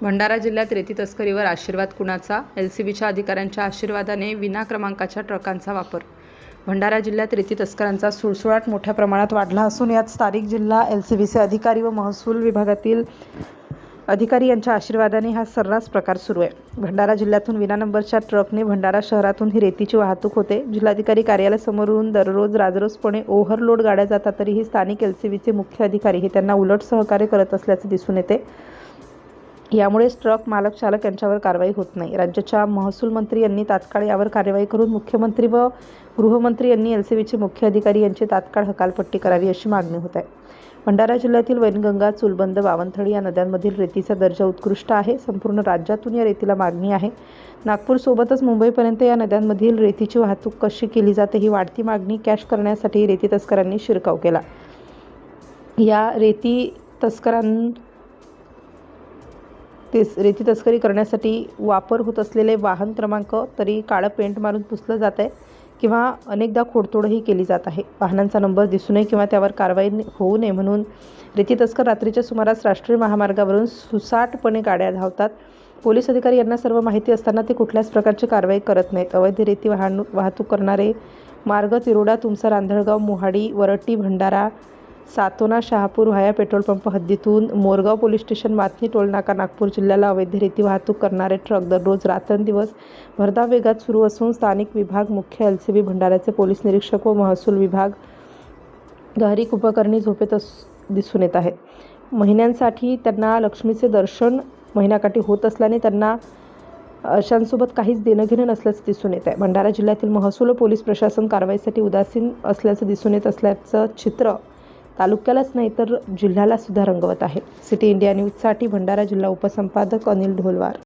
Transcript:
भंडारा जिल्ह्यात रेती तस्करीवर आशीर्वाद कुणाचा? एलसीबीच्या अधिकाऱ्यांच्या आशीर्वादाने विना क्रमांकाच्या ट्रकांचा वापर. भंडारा जिल्ह्यात रेती तस्करांचा सुळसुळाट मोठ्या प्रमाणात वाढला असून यात स्थानिक जिल्हा एलसीबीचे अधिकारी व महसूल विभागातील अधिकारी यांच्या आशीर्वादाने हा सर्रास प्रकार सुरू आहे. भंडारा जिल्ह्यातून विना नंबरच्या ट्रकने भंडारा शहरातून ही रेतीची वाहतूक होते. जिल्हाधिकारी कार्यालयासमोरून दररोज राजरोसपणे ओव्हरलोड गाड्या जातात, तरीही स्थानिक एलसीबीचे मुख्य अधिकारी हे त्यांना उलट सहकार्य करत असल्याचे दिसून येते. यामुळेच ट्रक मालक चालक यांच्यावर कारवाई होत नाही. राज्याच्या महसूल मंत्री यांनी तात्काळ यावर कार्यवाही करून मुख्यमंत्री व गृहमंत्री यांनी एलसीबीचे मुख्य अधिकारी यांची तात्काळ हकालपट्टी करावी अशी मागणी होत आहे. भंडारा जिल्ह्यातील वैनगंगा, चुलबंद, बावनथडी या नद्यांमधील रेतीचा दर्जा उत्कृष्ट आहे. संपूर्ण राज्यातून या रेतीला मागणी आहे. नागपूरसोबतच मुंबईपर्यंत या नद्यांमधील रेतीची वाहतूक कशी केली जाते ही वाढती मागणी कॅश करण्यासाठी रेती तस्करांनी शिरकाव केला. या रेती तस्करी करण्यासाठी वापर होत असलेले वाहन क्रमांक तरी काळं पेंट मारून पुसलं जात आहे किंवा अनेकदा खोडतोडही केली जात आहे. वाहनांचा नंबर दिसू नये किंवा त्यावर कारवाई होऊ नये म्हणून रेती तस्कर रात्रीच्या सुमारास राष्ट्रीय महामार्गावरून सुसाटपणे गाड्या धावतात. पोलीस अधिकारी यांना सर्व माहिती असताना ते कुठल्याच प्रकारची कारवाई करत नाहीत. अवैध रेती वाहतूक करणारे मार्ग Tiroda, Tumsar, Andhalgaon, Mohadi, Varti, Bhandara, Satona, Shahapur via petrol pump हद्दीतून मोरगाव पोलीस स्टेशन, माथनी टोलनाका, नागपूर जिल्ह्याला अवैध रेती वाहतूक करणारे ट्रक दररोज रात्रंदिवस भरधाव वेगात सुरू असून स्थानिक विभाग, मुख्य एलसीबी भंडाऱ्याचे पोलीस निरीक्षक व महसूल विभाग गहरी कुंभकर्णी झोपेत दिसून येत आहेत. महिन्यांसाठी त्यांना लक्ष्मीचे दर्शन महिन्याकाठी होत असल्याने त्यांना अशांसोबत काहीच देणं घेणं नसल्याचं दिसून येत आहे. भंडारा जिल्ह्यातील महसूल व पोलीस प्रशासन कारवाईसाठी उदासीन असल्याचं दिसून येत असल्याचं चित्र तालुक्यालाच नाही तर जिल्ह्याला सुद्धा रंगवत आहे. सिटी इंडिया न्यूजसाठी भंडारा जिल्हा उपसंपादक अनिल ढोलवार.